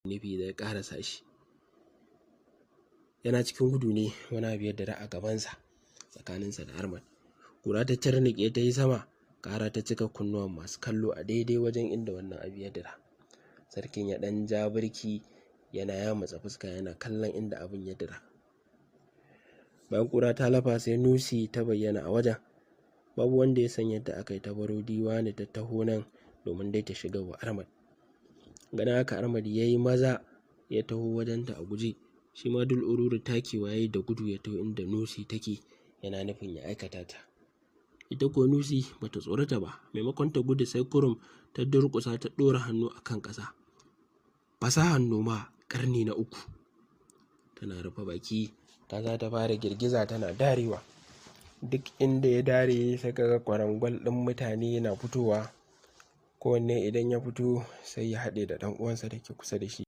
nufi zai ƙarasa shi. Yana cikin gudu ne wani abu ya dira a gabansa tsakaninsa da Ahmad. Ƙura ta tarniƙe ta yi sama, ƙara ta cika kunnuwan masu kallo a daidai wajen inda wannan abu ya dira. Sarkin ya ɗan ja birki yana yamutsa fuska yana kallon inda abin ya dira. Bayan ƙura ta lafa sai Nusi ta bayyana a wajen. Babu wanda ya san yadda aka yi ta baro Diwani ta taho nan domin dai ta shiga wa Ahmad. Ganin haka Ahmad ya yi maza ya taho wajenta a guje. Shi ma Dul Ururu takewa ya yi da gudu ya taho inda Nusi take yana nufin ya aikata ta. Ita ko Nusi bata tsorata ba, maimakon ta gudu sai kurum ta durƙusa ta ɗora hannu a kan ƙasa. Fasahar noma ƙarni na 3. Tana rufe baki ta za ta fara girgiza tana darewa. Duk inda ya dare sai kaga kwarangwal ɗin mutane yana fitowa. Kowanne idan ya fito sai ya haɗe da ɗan uwansa da ke kusa da shi.